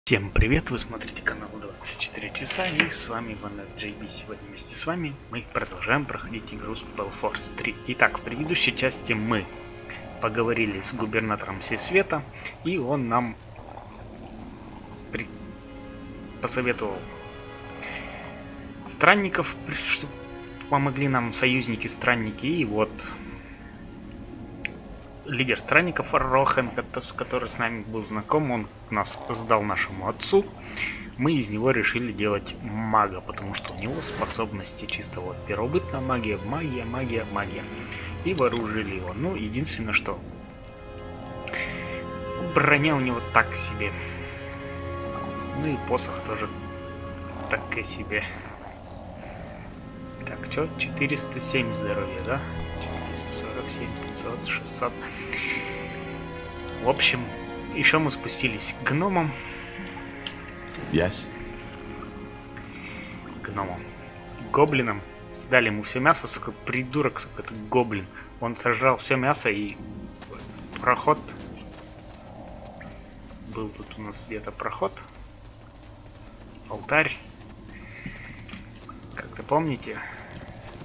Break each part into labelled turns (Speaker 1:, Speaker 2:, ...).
Speaker 1: Всем привет, вы смотрите канал 24 часа и с вами JB. Сегодня вместе с вами мы продолжаем проходить игру SpellForce 3. Итак, в предыдущей части мы поговорили с губернатором Всесвета, и он нам посоветовал странников, чтобы помогли нам союзники-странники, и вот лидер странников Рохен, который с нами был знаком, он нас сдал нашему отцу. Мы из него решили делать мага, потому что у него способности чисто вот первобытная магия, магия. И вооружили его. Ну, единственное, что броня у него так себе. Ну и посох тоже так и себе. Так, что? 407 здоровья, да? 447, 500, 600. В общем, еще мы спустились к гномам.
Speaker 2: Yes.
Speaker 1: Гномам. Гоблинам. Сдали ему все мясо, сука, придурок, сука, это гоблин. Он сожрал все мясо и проход. Был тут у нас где-то проход. Алтарь. Как-то помните?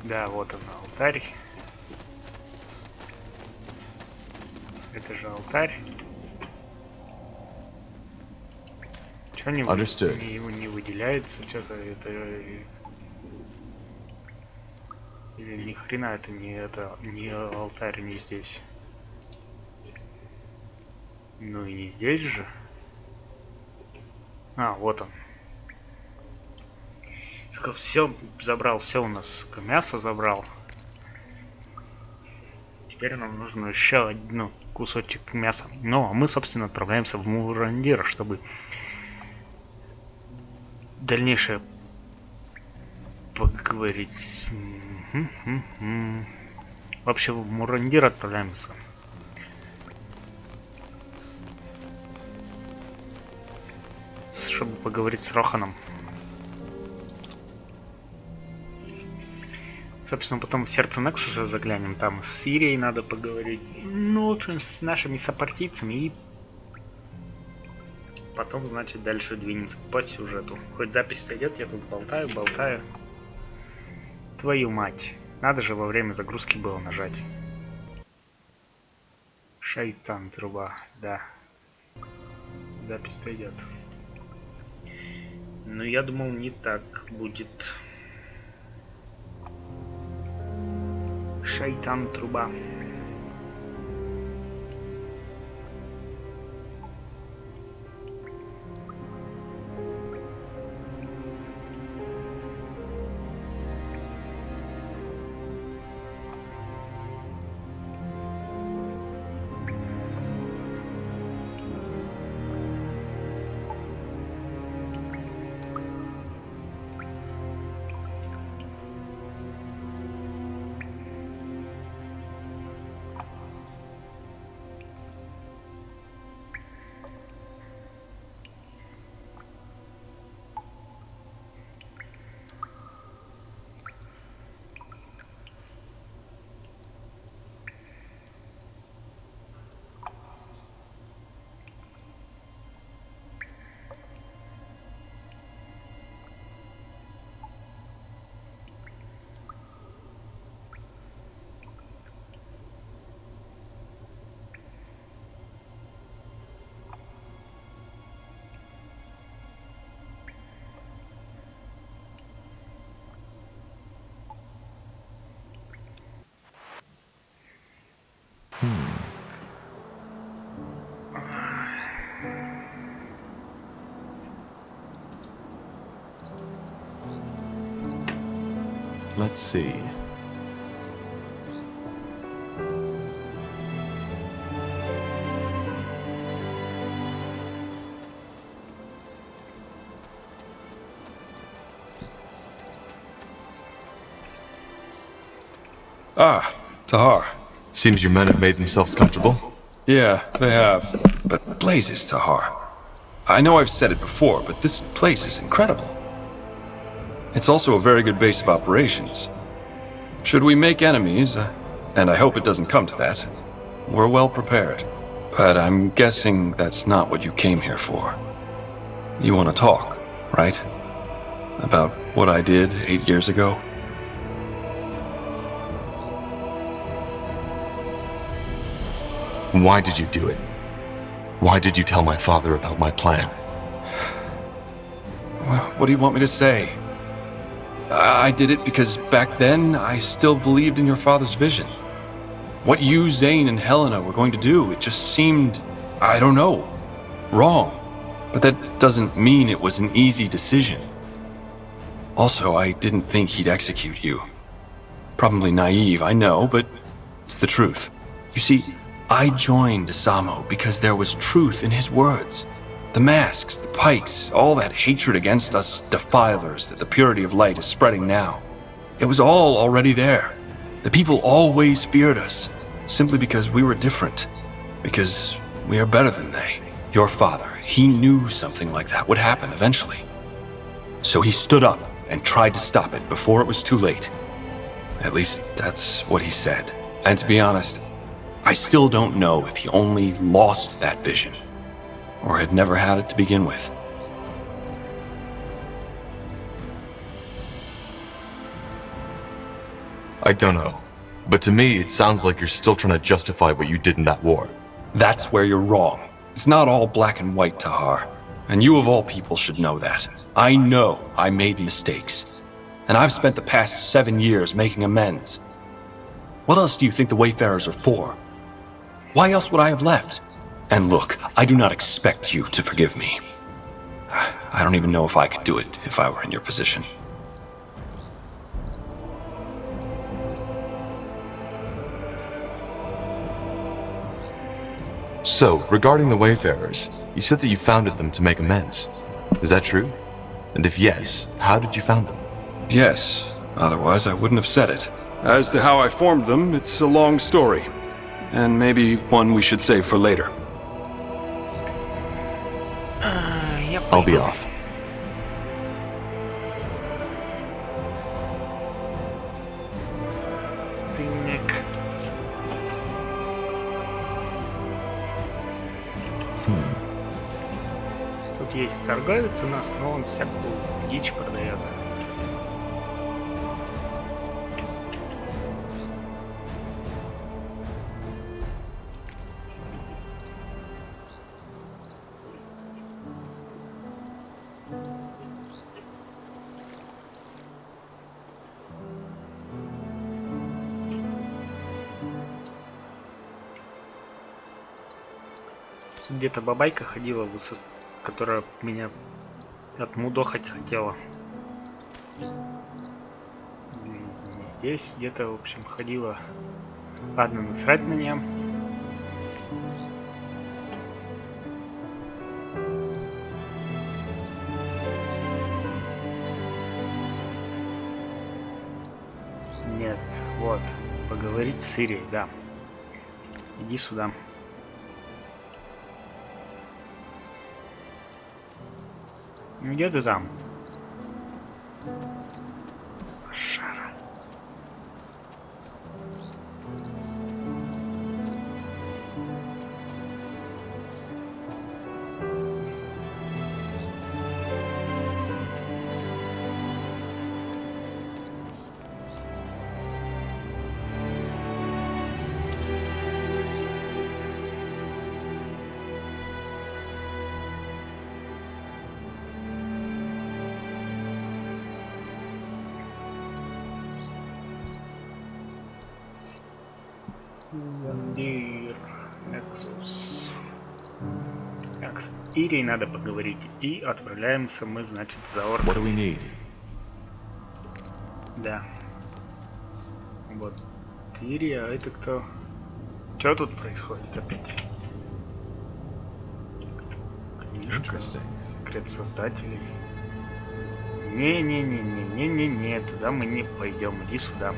Speaker 1: Да, вот он, алтарь. Это же алтарь. Чё не выделяется? Что-то это... Или ни хрена это не алтарь, не здесь. Ну и не здесь же. А, вот он. Все забрал, все у нас, мясо забрал. Теперь нам нужно еще один кусочек мяса. Ну, а мы, собственно, отправляемся в Мурандир, чтобы дальнейшее поговорить. Вообще, в Мурандир отправляемся. Чтобы поговорить с Роханом. Собственно, потом в сердце Нексуса заглянем, там с Сирией надо поговорить, ну, в общем, с нашими сопартийцами, и потом, значит, дальше двинемся по сюжету. Хоть запись-то идет, я тут болтаю. Твою мать, надо же во время загрузки было нажать. Шайтан, труба, да. Запись-то идет. Но я думал, не так будет. Шайтан, труба.
Speaker 2: Let's see.
Speaker 3: Ah, Tahar.
Speaker 2: Seems your men have made themselves comfortable.
Speaker 3: Yeah, they have. But blazes, Tahar. I know I've said it before, but this place is incredible. It's also a very good base of operations. Should we make enemies, and I hope it doesn't come to that, we're well prepared. But I'm guessing that's not what you came here for. You want to talk, right? About what I did 8 years ago?
Speaker 2: Why did you do it? Why did you tell my father about my plan?
Speaker 3: What do you want me to say? I did it because back then I still believed in your father's vision. What you, Zane, and Helena were going to do, it just seemed, I don't know, wrong. But that doesn't mean it was an easy decision. Also, I didn't think he'd execute you. Probably naive, I know, but it's the truth. You see, I joined Asamo because there was truth in his words. The masks, the pikes, all that hatred against us defilers that the purity of light is spreading now. It was all already there. The people always feared us, simply because we were different. Because we are better than they. Your father, he knew something like that would happen eventually. So he stood up and tried to stop it before it was too late. At least that's what he said. And to be honest, I still don't know if he only lost that vision, or had never had it to begin with.
Speaker 2: I don't know. But to me, it sounds like you're still trying to justify what you did in that war.
Speaker 3: That's where you're wrong. It's not all black and white, Tahar. And you of all people should know that. I know I made mistakes. And I've spent the past 7 years making amends. What else do you think the Wayfarers are for? Why else would I have left? And look, I do not expect you to forgive me. I don't even know if I could do it if I were in your position.
Speaker 2: So, regarding the Wayfarers, you said that you founded them to make amends. Is that true? And if yes, how did you found them?
Speaker 3: Yes, otherwise I wouldn't have said it.
Speaker 4: As to how I formed them, it's a long story. And maybe one we should save for later.
Speaker 1: Yep.
Speaker 2: I'll be off.
Speaker 1: Тыняк. Тут есть торговец у нас, но он всякую дичь продает. Где-то бабайка ходила, которая меня отмудохать хотела. Не здесь, где-то, в общем, ходила. Ладно, насрать на нее. Нет, вот, поговорить с Ирией, да. Иди сюда. Где ты там? Шара. Вандир, Nexus. Так, с Ирией надо поговорить. И отправляемся мы, значит, за
Speaker 2: What
Speaker 1: орком.
Speaker 2: do we need?
Speaker 1: Да. Вот. Ирия, а это кто? Что тут происходит опять? Книжка. Секрет создателей. Не-не-не-не-не-не-не. Туда мы не пойдем. Иди сюда.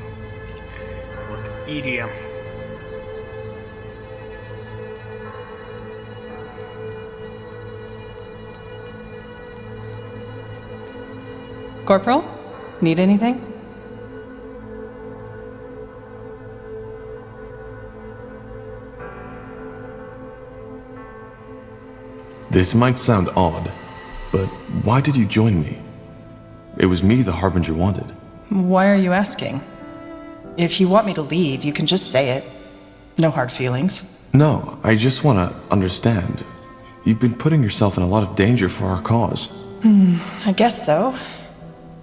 Speaker 1: Вот Ирия.
Speaker 5: Corporal? Need anything?
Speaker 2: This might sound odd, but why did you join me? It was me the Harbinger wanted.
Speaker 5: Why are you asking? If you want me to leave, you can just say it. No hard feelings.
Speaker 2: No, I just want to understand. You've been putting yourself in a lot of danger for our cause.
Speaker 5: I guess so.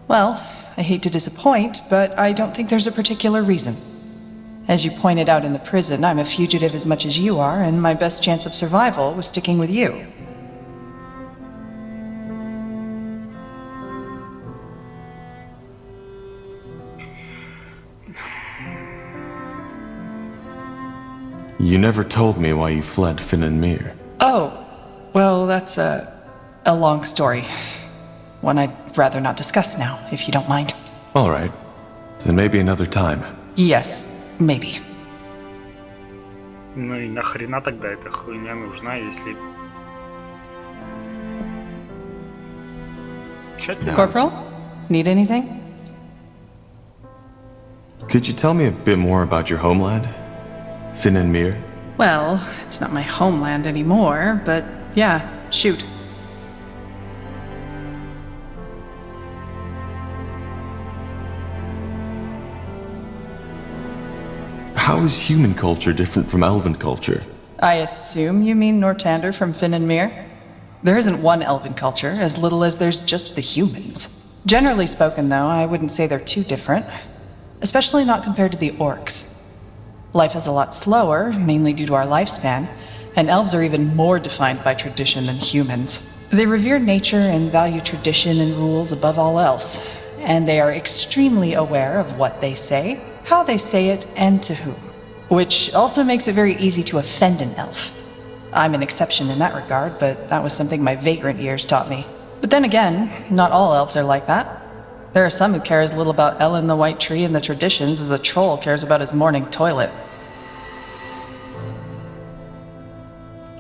Speaker 5: Well, I hate to disappoint, but I don't think there's a particular reason. As you pointed out in the prison, I'm a fugitive as much as you are, and my best chance of survival was sticking with you.
Speaker 2: You never told me why you fled Finn and Mir.
Speaker 5: Oh, well, that's a long story. One I'd rather not discuss now, if you don't mind.
Speaker 2: All right. Then maybe another time.
Speaker 5: Yes, maybe.
Speaker 1: Ну и нахрена тогда эта хуйня нужна, если... Тщательно.
Speaker 5: Corporal? Need anything?
Speaker 2: Could you tell me a bit more about your homeland? Finn and Mir?
Speaker 5: Well, it's not my homeland anymore, but yeah, shoot.
Speaker 2: How is human culture different from elven culture?
Speaker 5: I assume you mean Nortander from Finn and Mir? There isn't one elven culture, as little as there's just the humans. Generally spoken, though, I wouldn't say they're too different. Especially not compared to the orcs. Life is a lot slower, mainly due to our lifespan, and elves are even more defined by tradition than humans. They revere nature and value tradition and rules above all else, and they are extremely aware of what they say, how they say it, and to whom. Which also makes it very easy to offend an elf. I'm an exception in that regard, but that was something my vagrant years taught me. But then again, not all elves are like that. There are some who care as little about Ellen the White Tree and the traditions as a troll cares about his morning toilet.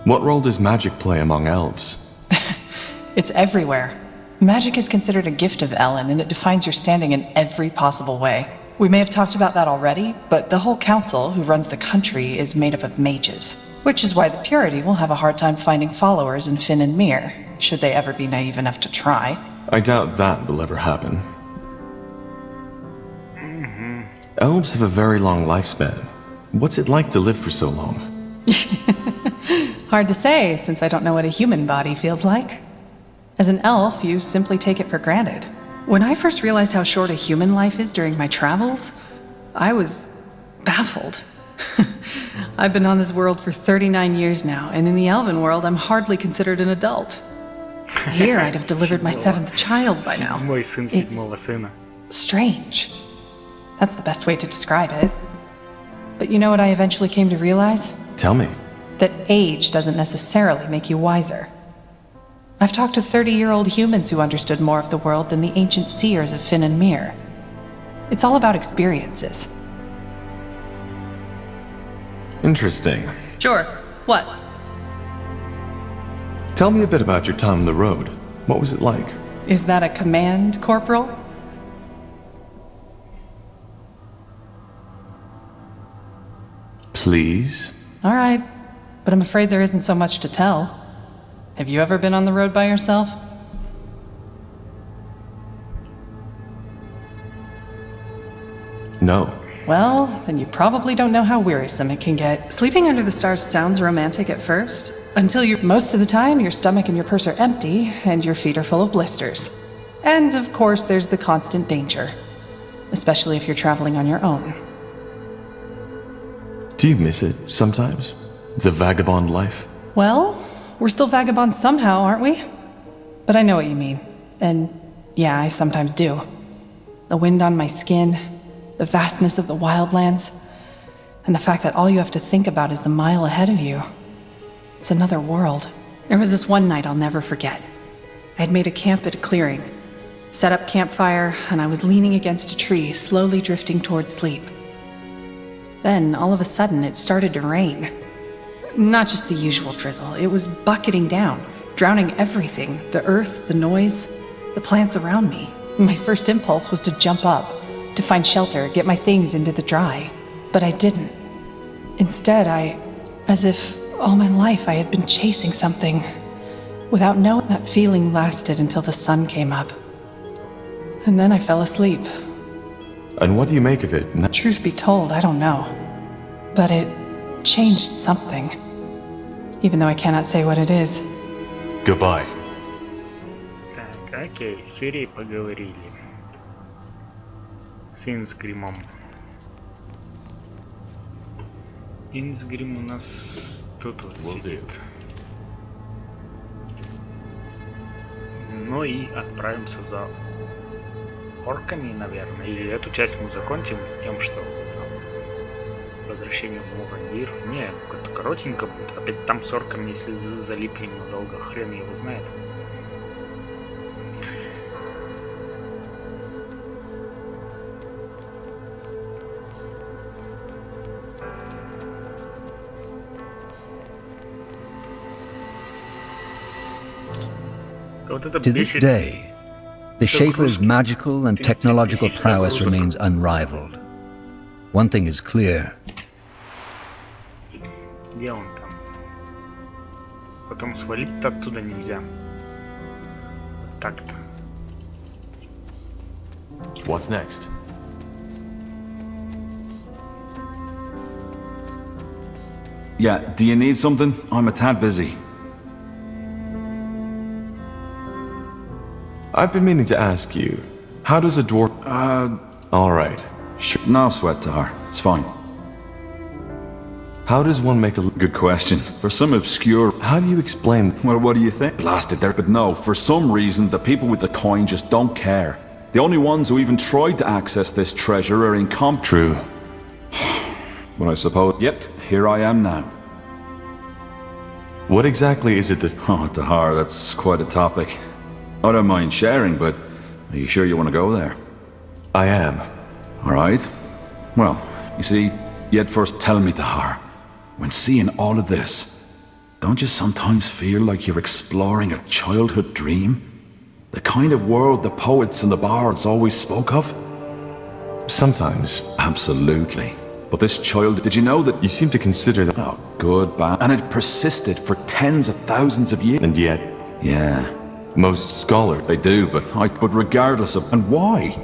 Speaker 2: What role does magic play among elves?
Speaker 5: It's everywhere. Magic is considered a gift of Ellen, and it defines your standing in every possible way. We may have talked about that already, but the whole council who runs the country is made up of mages, which is why the Purity will have a hard time finding followers in Finn and Mir, should they ever be naive enough to try.
Speaker 2: I doubt that will ever happen. Elves have a very long lifespan. What's it like to live for so long?
Speaker 5: Hard to say, since I don't know what a human body feels like. As an elf, you simply take it for granted. When I first realized how short a human life is during my travels, I was baffled. I've been on this world for 39 years now, and in the elven world, I'm hardly considered an adult. Here, I'd have delivered my 7th child by now.
Speaker 1: Мой сын седьмого сына.
Speaker 5: Strange. That's the best way to describe it. But you know what I eventually came to realize?
Speaker 2: Tell me.
Speaker 5: That age doesn't necessarily make you wiser. I've talked to 30-year-old humans who understood more of the world than the ancient seers of Finn and Mir. It's all about experiences.
Speaker 2: Interesting.
Speaker 5: Sure. What?
Speaker 2: Tell me a bit about your time on the road. What was it like?
Speaker 5: Is that a command, Corporal?
Speaker 2: Please?
Speaker 5: All right. But I'm afraid there isn't so much to tell. Have you ever been on the road by yourself?
Speaker 2: No.
Speaker 5: Well, then you probably don't know how wearisome it can get. Sleeping under the stars sounds romantic at first, until most of the time your stomach and your purse are empty, and your feet are full of blisters. And of course there's the constant danger, especially if you're traveling on your own.
Speaker 2: Do you miss it sometimes? The vagabond life?
Speaker 5: Well, we're still vagabonds somehow, aren't we? But I know what you mean. And yeah, I sometimes do. The wind on my skin, the vastness of the wildlands, and the fact that all you have to think about is the mile ahead of you. It's another world. There was this one night I'll never forget. I had made a camp at a clearing, set up campfire, and I was leaning against a tree, slowly drifting toward sleep. Then, all of a sudden, it started to rain. Not just the usual drizzle, it was bucketing down, drowning everything, the earth, the noise, the plants around me. My first impulse was to jump up, to find shelter, get my things into the dry. But I didn't. Instead, as if all my life I had been chasing something, Without knowing, that feeling lasted until the sun came up. And then I fell asleep.
Speaker 2: And what do you make of it?
Speaker 5: Truth be told, I don't know. But it changed something. Even though I cannot say what it is.
Speaker 2: Goodbye.
Speaker 1: Так, окей, с Ирией поговорили. С Инсгримом. Инсгрим у нас тут вот сидит. Ну и отправимся за орками, наверное. Или эту часть мы закончим тем, что там, возвращение в Мурандир. Не, как-то коротенько будет. Опять там с орками, если залипнем надолго, хрен его знает.
Speaker 6: To this day, the Shaper's magical and technological prowess remains unrivaled. One thing is clear.
Speaker 1: Где он там? Потом свалить-то оттуда нельзя. Вот так-то.
Speaker 2: What's next?
Speaker 7: Yeah, do you need something? I'm a tad busy.
Speaker 2: I've been meaning to ask you, how does a dwarf... Alright, sure.
Speaker 7: No sweat, Tahar. It's fine.
Speaker 2: How does one make a...
Speaker 7: Good question. For some obscure...
Speaker 2: How do you explain...
Speaker 7: Well, what do you think? Blasted there, but no, for some reason, the people with the coin just don't care. The only ones who even tried to access this treasure are incompetent.
Speaker 2: True.
Speaker 7: But I suppose... Yet, here I am now.
Speaker 2: What exactly is it that...
Speaker 7: Oh, Tahar, that's quite a topic. I don't mind sharing, but are you sure you want to go there?
Speaker 2: I am.
Speaker 7: Alright. Well, you see, you'd first tell me, Tahar, when seeing all of this, don't you sometimes feel like you're exploring a childhood dream? The kind of world the poets and the bards always spoke of?
Speaker 2: Sometimes.
Speaker 7: Absolutely. But this child, did you know that...
Speaker 2: You seem to consider that...
Speaker 7: Oh, good, bad. And it persisted for tens of thousands of years.
Speaker 2: And yet...
Speaker 7: Yeah.
Speaker 2: Most scholars...
Speaker 7: They do, but regardless of... And why?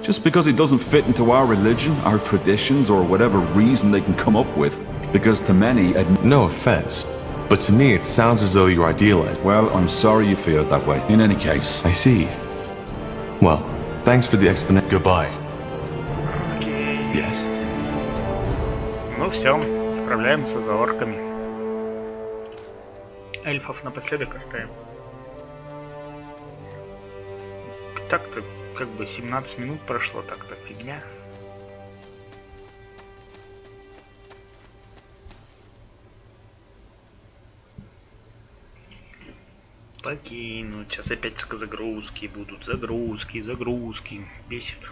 Speaker 7: Just because it doesn't fit into our religion, our traditions, or whatever reason they can come up with. Because to many...
Speaker 2: No offense, but to me it sounds as though you're idealized.
Speaker 7: Well, I'm sorry you feel it that way. In any case...
Speaker 2: I see. Well, thanks for the explanation. Goodbye.
Speaker 1: Окей.
Speaker 2: Yes?
Speaker 1: Ну все, отправляемся за орками. Эльфов напоследок оставим. Так-то, как бы 17 минут прошло, так-то фигня. Покинуть. Сейчас опять загрузки будут. Загрузки. Бесит.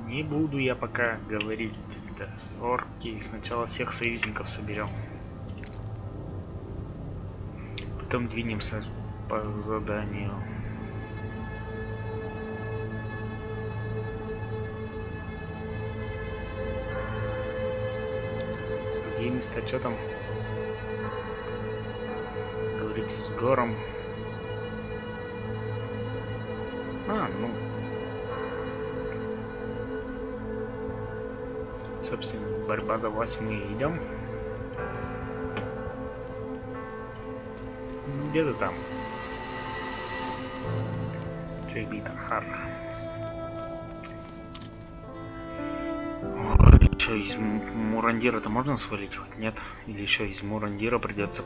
Speaker 1: Не буду я пока говорить с орки. Сначала всех союзников соберем. Потом двинемся по заданию. Другие места, что там? Говорите с Гором. Ну. Собственно, борьба за власть мы идем. Где-то там. Джейбитахар. Что, из Мурандира-то можно свалить хоть? Нет? Или еще из Мурандира придется...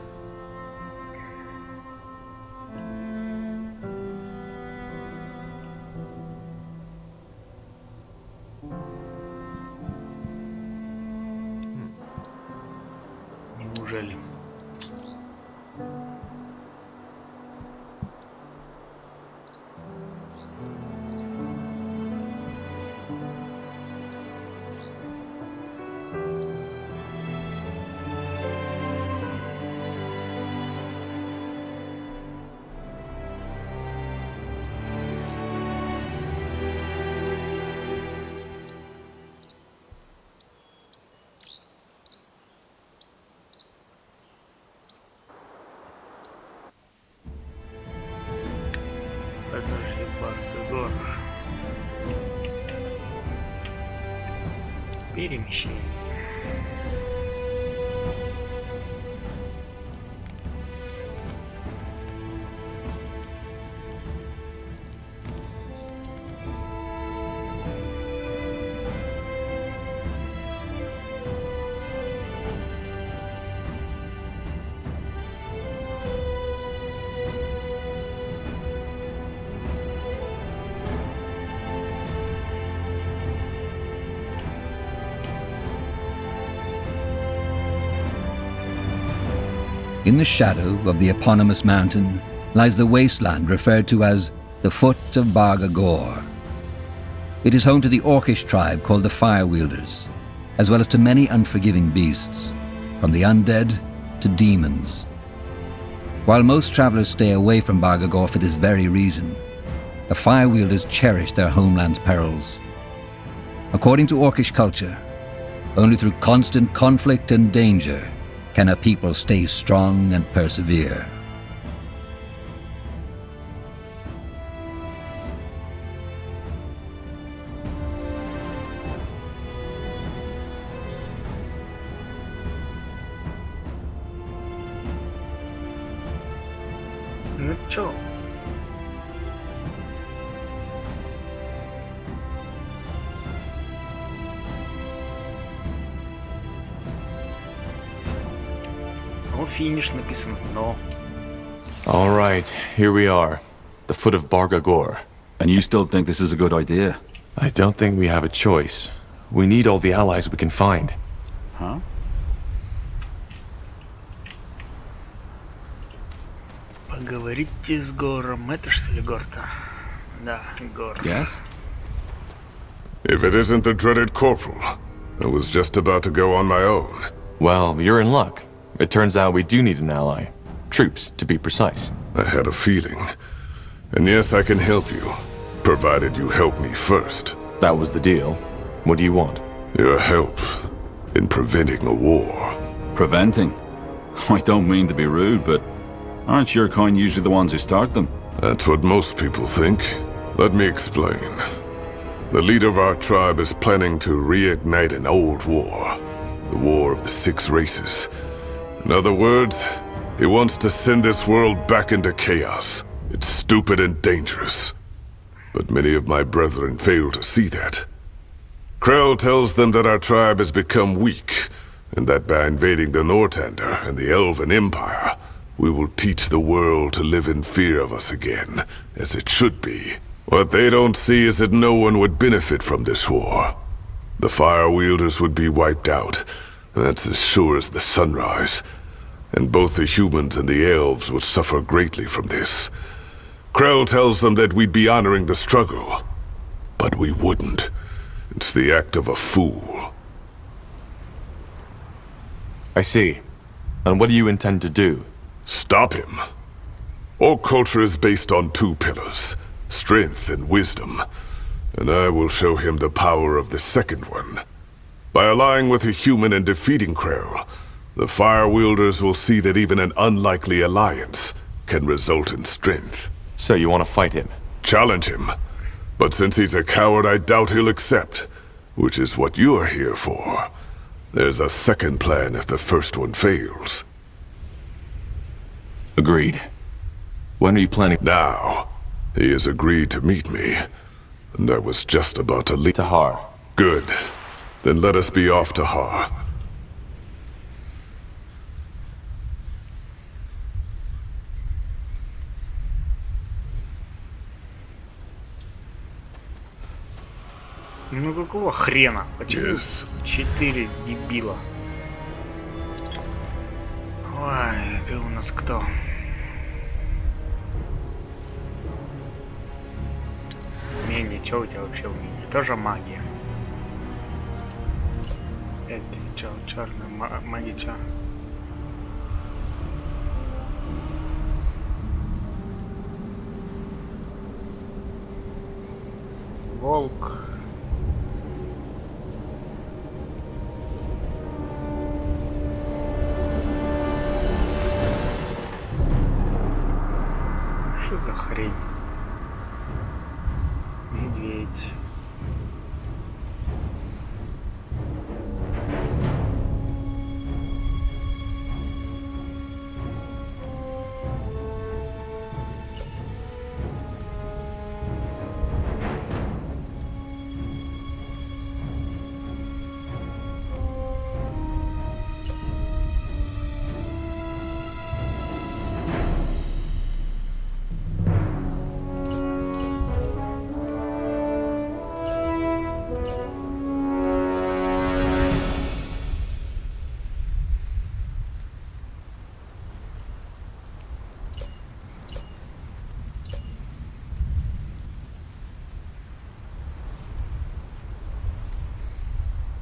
Speaker 1: Неужели? Перемещение.
Speaker 6: In the shadow of the eponymous mountain lies the wasteland referred to as the Foot of Barag-Gora. It is home to the Orcish tribe called the Fire Wielders, as well as to many unforgiving beasts, from the undead to demons. While most travelers stay away from Barag-Gora for this very reason, the Fire Wielders cherish their homeland's perils. According to Orcish culture, only through constant conflict and danger can a people stay strong and persevere.
Speaker 1: Ну чё? О, финиш написан, но...
Speaker 2: Alright, here we are. The foot of Barag-Gora.
Speaker 7: And you still think this is a good idea?
Speaker 2: I don't think we have a choice. We need all the allies we can find.
Speaker 7: Huh?
Speaker 1: Поговорите с Гором. Это что ли Гор-то? Да, Гор.
Speaker 7: Yes?
Speaker 8: If it isn't the dreaded Corporal, I was just about to go on my own.
Speaker 2: Well, you're in luck. It turns out we do need an ally. Troops, to be precise.
Speaker 8: I had a feeling. And yes, I can help you, provided you help me first.
Speaker 2: That was the deal. What do you want?
Speaker 8: Your help in preventing a war.
Speaker 7: Preventing? I don't mean to be rude, but aren't your kind usually the ones who start them?
Speaker 8: That's what most people think. Let me explain. The leader of our tribe is planning to reignite an old war. The War of the Six Races. In other words, he wants to send this world back into chaos. It's stupid and dangerous. But many of my brethren fail to see that. Krell tells them that our tribe has become weak, and that by invading the Nortander and the Elven Empire, we will teach the world to live in fear of us again, as it should be. What they don't see is that no one would benefit from this war. The Fire Wielders would be wiped out. That's as sure as the sunrise. And both the humans and the elves would suffer greatly from this. Krell tells them that we'd be honoring the struggle. But we wouldn't. It's the act of a fool.
Speaker 2: I see. And what do you intend to do?
Speaker 8: Stop him. Orc culture is based on two pillars, strength and wisdom. And I will show him the power of the second one. By allying with a human and defeating Krell, the Fire Wielders will see that even an unlikely alliance can result in strength.
Speaker 2: So you want to fight him?
Speaker 8: Challenge him. But since he's a coward, I doubt he'll accept. Which is what you're here for. There's a second plan if the first one fails.
Speaker 2: Agreed. When are you planning?
Speaker 8: Now, he has agreed to meet me. And I was just about to leave.
Speaker 2: Tahar.
Speaker 8: Good. Then let us be off to Har.
Speaker 1: Ну какого хрена? Почему
Speaker 8: Yes.
Speaker 1: 4 дебила? Ой, ты у нас кто? Умение, что у тебя вообще умение? Тоже магия. Это что, черная магия, что? Волк. Что за хрень? Медведь.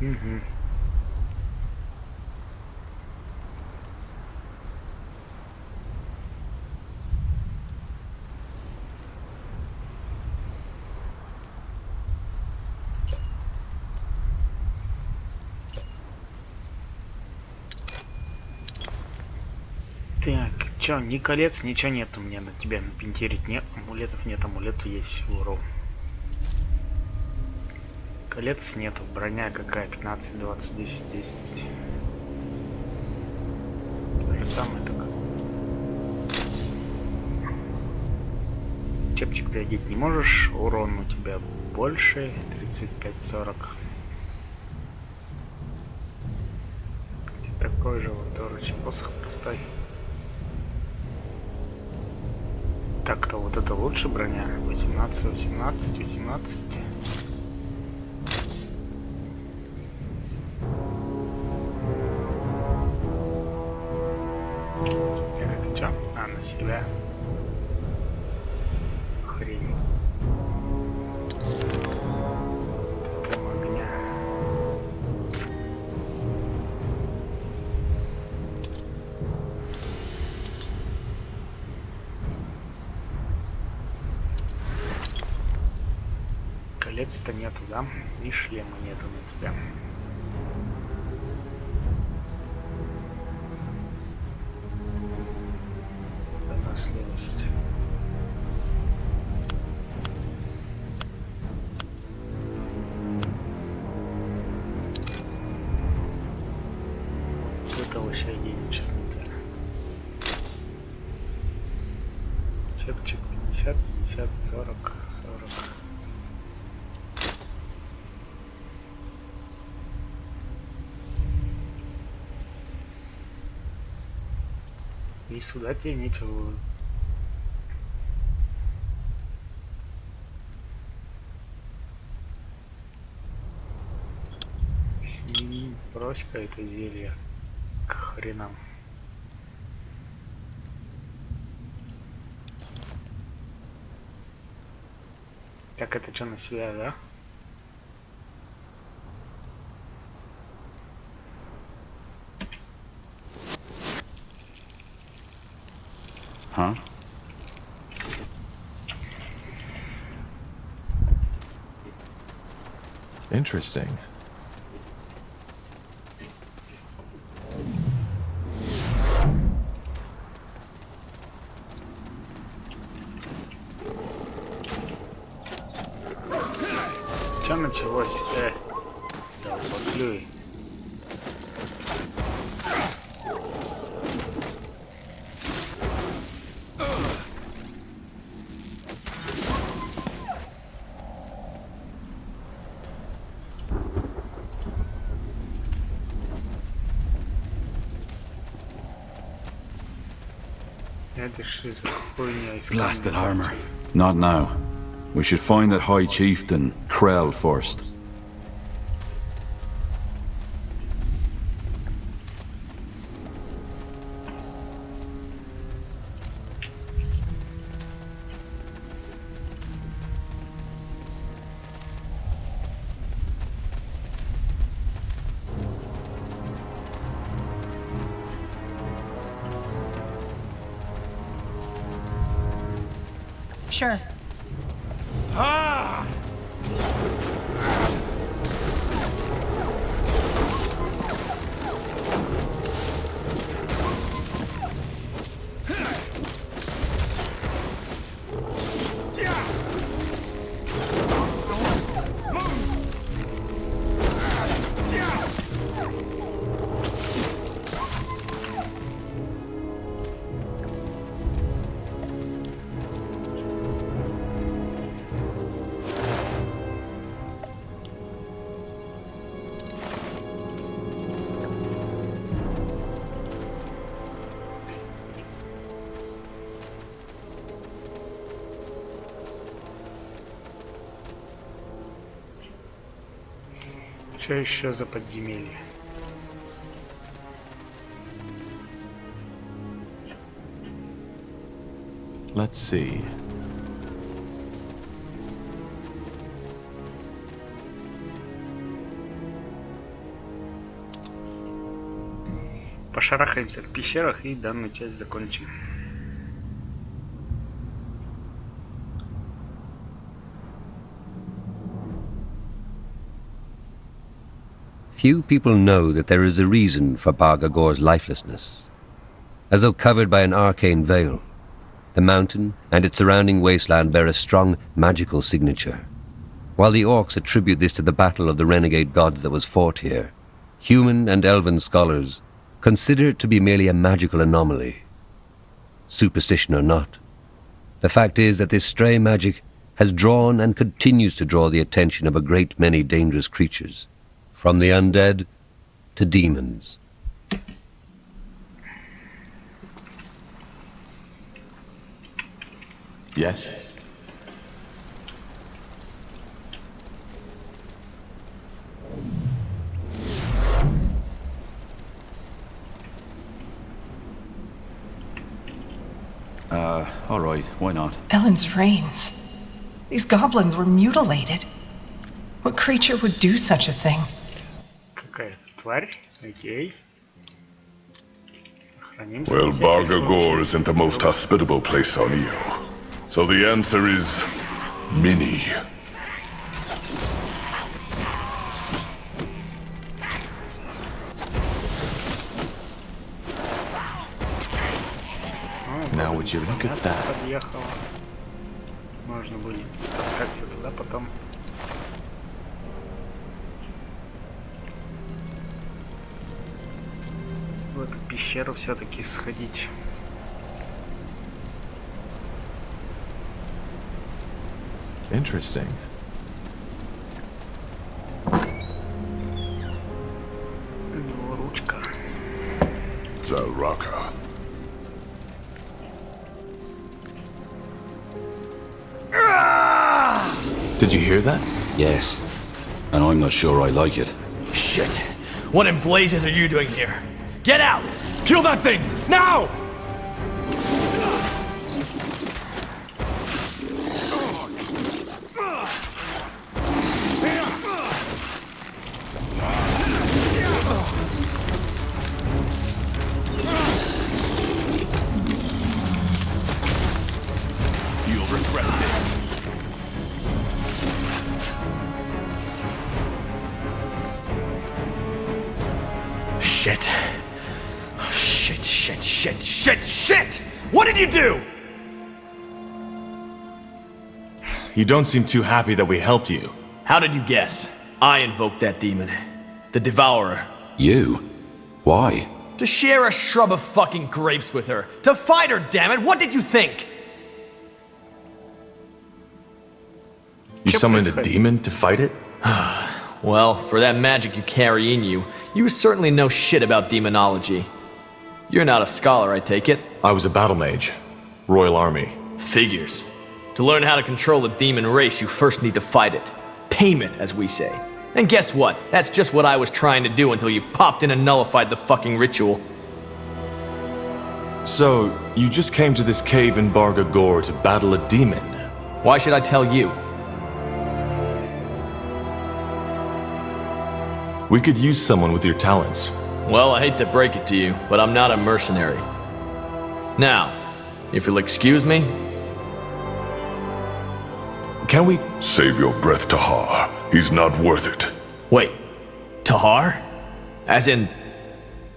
Speaker 1: Угу. Так, чё, ни колец, ничего нет у меня на тебя напинтерить. Нет, амулетов нет, амулетов есть уров. Колец нету, броня какая, 15, 20, 10, 10. То же самое так. Чепчик ты одеть не можешь, урон у тебя больше, 35-40. Такой же вот торочий посох простой. Так-то вот это лучше броня. 18, 18, 18. Это чё? А, на себя. Хрень. Там огня. Колец-то нету, да? И шлема нету на тебя. Выносливость. Это вообще идея честнота. Чепчик 50, 50, 40, 40. И сюда тебе нечего. Сними, брось-ка это зелье к хренам. Так, это что, на себя, да?
Speaker 7: Huh?
Speaker 2: Interesting.
Speaker 1: Что началось? Да, поклюй. Это что за хуйня из
Speaker 7: Blasted
Speaker 1: камня?
Speaker 7: armor. Not now. We should find that High Chieftain, Krell, first.
Speaker 5: Sure.
Speaker 1: Что еще за подземелье?
Speaker 2: Let's see.
Speaker 1: Пошарахаемся в пещерах и данную часть закончим.
Speaker 6: Few people know that there is a reason for Barag-Gora's lifelessness. As though covered by an arcane veil, the mountain and its surrounding wasteland bear a strong magical signature. While the orcs attribute this to the battle of the renegade gods that was fought here, human and elven scholars consider it to be merely a magical anomaly. Superstition or not, the fact is that this stray magic has drawn and continues to draw the attention of a great many dangerous creatures, from the undead to demons.
Speaker 2: Yes?
Speaker 7: All right, why not?
Speaker 5: Ellen's reins. These goblins were mutilated. What creature would do such a thing?
Speaker 1: Какая-то тварь. Окей. Сохранимся
Speaker 8: Well,
Speaker 1: на всякий
Speaker 8: Barag-Gora
Speaker 1: случай.
Speaker 8: isn't the most hospitable place on Io. So the answer is mini.
Speaker 2: Now would you look at
Speaker 1: Мясо
Speaker 2: that?
Speaker 1: подъехало. Можно будет таскаться туда потом. В эту пещеру все-таки сходить.
Speaker 2: Interesting.
Speaker 1: Ну, ручка.
Speaker 8: Zaraka.
Speaker 7: Did you hear that?
Speaker 9: Yes.
Speaker 7: And I'm not sure I like it.
Speaker 10: Shit. What in blazes are you doing here? Get out! Kill that thing! Now! You'll regret this. Shit. Shit! What did you do?
Speaker 2: You don't seem too happy that we helped you.
Speaker 10: How did you guess? I invoked that demon. The Devourer.
Speaker 7: You? Why?
Speaker 10: To share a shrub of fucking grapes with her. To fight her, damn it! What did you think?
Speaker 2: You summoned a demon to fight it?
Speaker 10: Well, for that magic you carry in you, you certainly know shit about demonology. You're not a scholar, I take it?
Speaker 2: I was a battle mage. Royal Army.
Speaker 10: Figures. To learn how to control a demon race, you first need to fight it. Tame it, as we say. And guess what? That's just what I was trying to do until you popped in and nullified the fucking ritual.
Speaker 2: So, you just came to this cave in Barag-Gora to battle a demon?
Speaker 10: Why should I tell you?
Speaker 2: We could use someone with your talents.
Speaker 10: Well, I hate to break it to you, but I'm not a mercenary. Now, if you'll excuse me...
Speaker 2: Can we...
Speaker 8: Save your breath, Tahar. He's not worth it.
Speaker 10: Wait, Tahar? As in...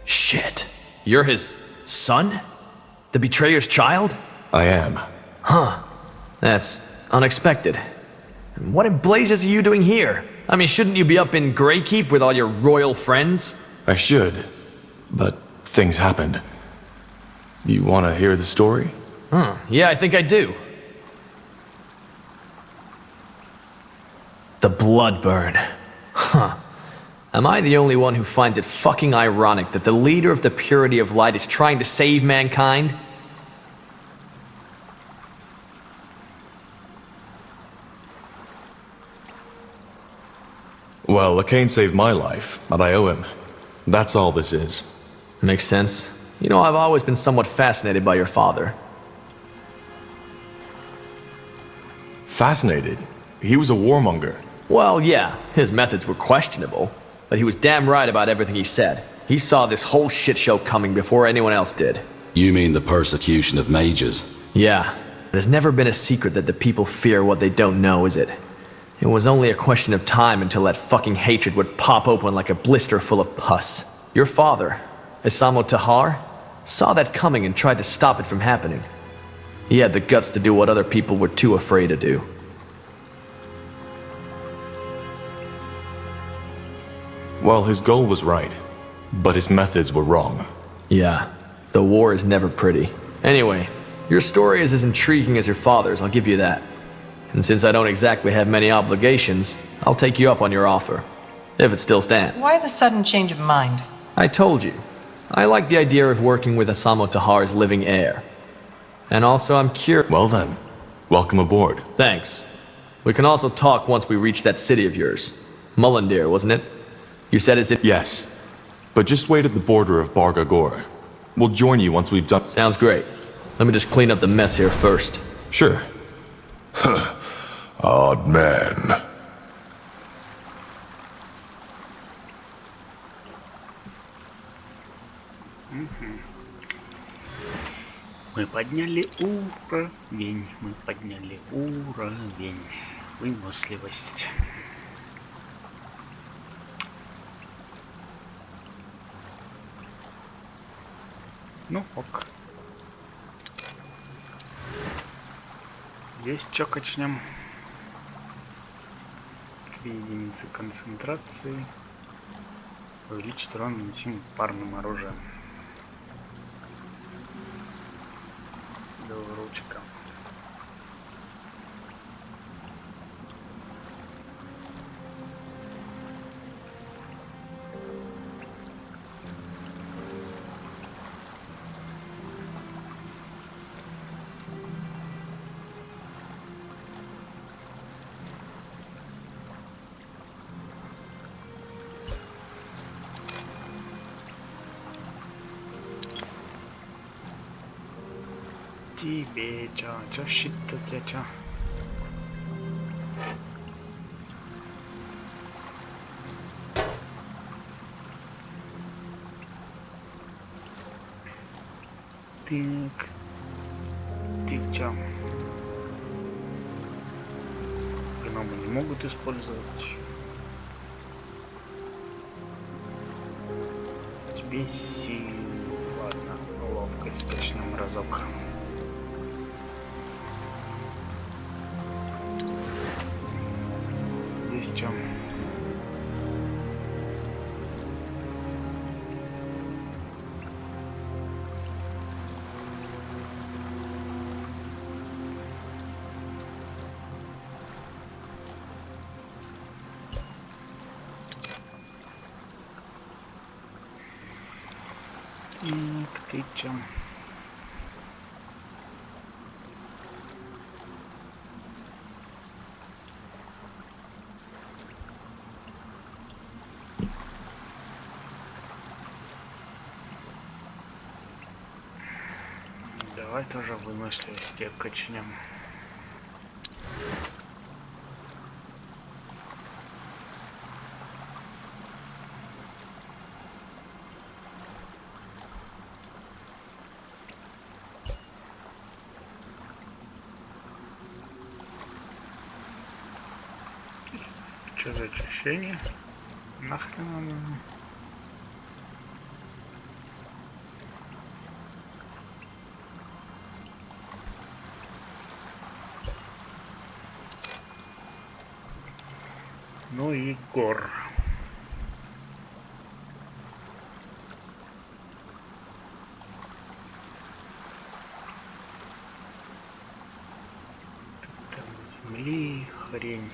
Speaker 10: Shit. You're his son? The betrayer's child?
Speaker 2: I am.
Speaker 10: Huh. That's unexpected. And what in blazes are you doing here? I mean, shouldn't you be up in Greykeep with all your royal friends?
Speaker 2: I should. But things happened. You want to hear the story?
Speaker 10: Yeah, I think I do. The Bloodburn. Huh. Am I the only one who finds it fucking ironic that the leader of the Purity of Light is trying to save mankind?
Speaker 2: Well, Lacane saved my life, but I owe him. That's all this is.
Speaker 10: Makes sense. You know, I've always been somewhat fascinated by your father.
Speaker 2: Fascinated? He was a warmonger.
Speaker 10: Well, yeah, his methods were questionable, but he was damn right about everything he said. He saw this whole shit show coming before anyone else did.
Speaker 7: You mean the persecution of mages?
Speaker 10: Yeah. It has never been a secret that the people fear what they don't know, is it? It was only a question of time until that fucking hatred would pop open like a blister full of pus. Your father, Isamo Tahar, saw that coming and tried to stop it from happening. He had the guts to do what other people were too afraid to do.
Speaker 2: Well, his goal was right, but his methods were wrong.
Speaker 10: Yeah, the war is never pretty. Anyway, your story is as intriguing as your father's, I'll give you that. And since I don't exactly have many obligations, I'll take you up on your offer. If it still stands.
Speaker 5: Why the sudden change of mind?
Speaker 10: I told you. I like the idea of working with Isamo Tahar's living heir. And also I'm curious.
Speaker 2: Well then, welcome aboard.
Speaker 10: Thanks. We can also talk once we reach that city of yours. Mullendeer, wasn't it? You said it's in—
Speaker 2: Yes, but just wait at the border of Barag-Gora. We'll join you once we've done—
Speaker 10: Sounds great. Let me just clean up the mess here first.
Speaker 2: Sure.
Speaker 8: Odd man.
Speaker 1: Мы подняли уровень, мы подняли уровень. Выносливость. Ну ок. Здесь чё качнем? 3 единицы концентрации. Увеличить урон, наносимый парным оружием. Ручка. Тебе чё щит-то тебя чё? Так, ты чё? Гномы не могут использовать. Тебе сил. Ладно, ловкость качнем разок. Здесь чем? Ты чем? Давай тоже выносливости качнем. Что за очищение? Нахрен оно? Ну и гор. Там земли хрень.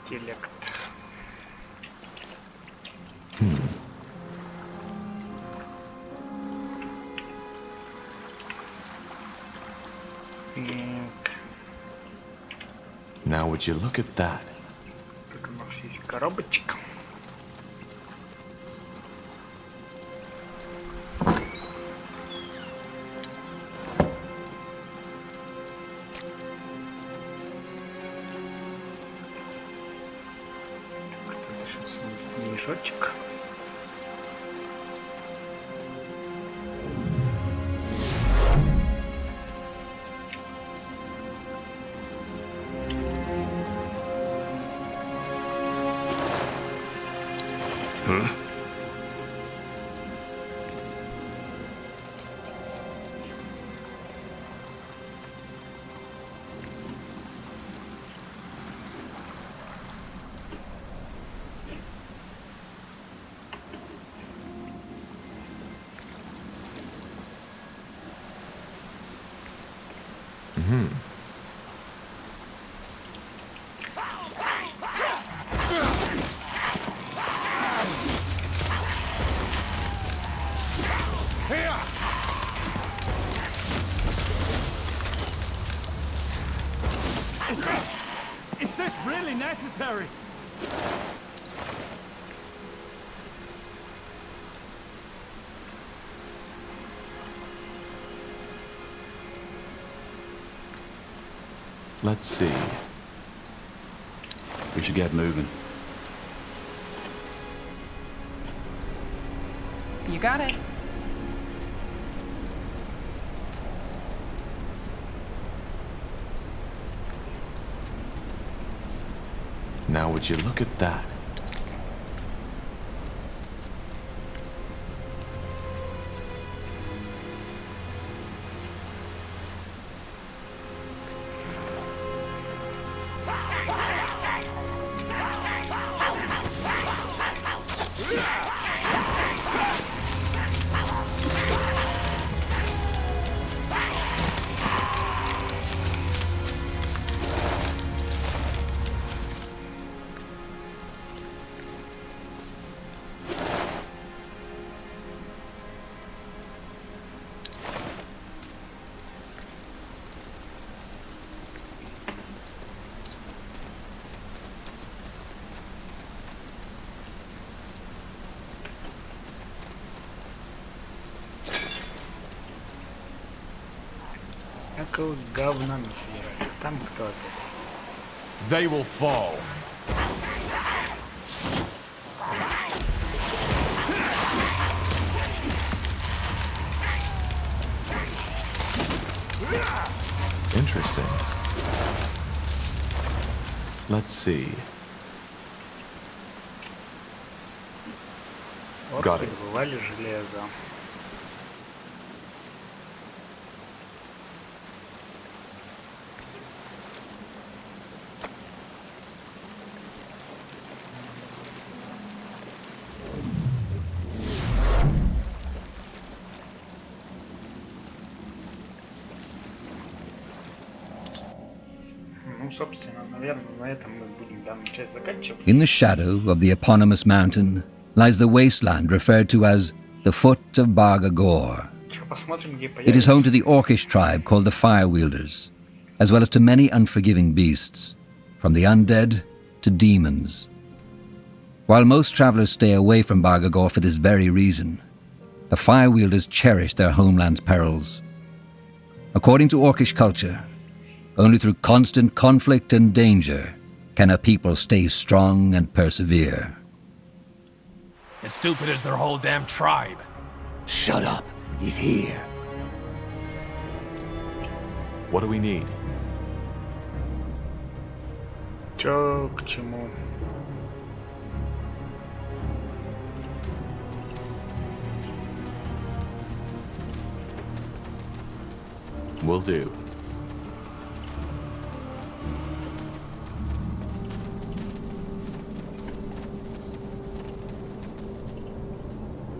Speaker 1: Интеллект. Так.
Speaker 2: Now would you look at that?
Speaker 1: Тут у нас есть коробочка. Сейчас мешочек.
Speaker 9: Is this really necessary?
Speaker 2: Let's see.
Speaker 7: We should get moving.
Speaker 5: You got it.
Speaker 2: Now would you look at that?
Speaker 1: Всякого говна насобирали. Там кто опять?
Speaker 9: They will fall.
Speaker 2: Interesting. Let's see. Got it.
Speaker 1: Добывали железо. Ну, собственно, наверное, на этом мы будем данную часть заканчивать.
Speaker 6: In the shadow of the eponymous mountain lies the wasteland referred to as the foot of Barag-Gora.
Speaker 1: Посмотрим, где
Speaker 6: It is home to
Speaker 1: появится.
Speaker 6: the orcish tribe called the Firewielders, as well as to many unforgiving beasts, from the undead to demons. While most travelers stay away from Barag-Gora for this very reason, the Firewielders cherish their homeland's perils. According to orcish culture, only through constant conflict and danger can a people stay strong and persevere.
Speaker 9: As stupid as their whole damn tribe.
Speaker 11: Shut up. He's here.
Speaker 2: What do we need?
Speaker 1: Чё к чему?
Speaker 2: Will do.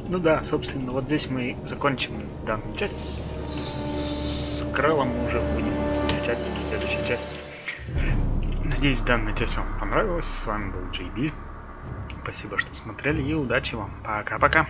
Speaker 1: Ну да, собственно, вот здесь мы закончим данную часть. С Крэлом мы уже будем встречаться в следующей части. Надеюсь, данная часть вам понравилась. С вами был JB. Спасибо, что смотрели, и удачи вам. Пока-пока.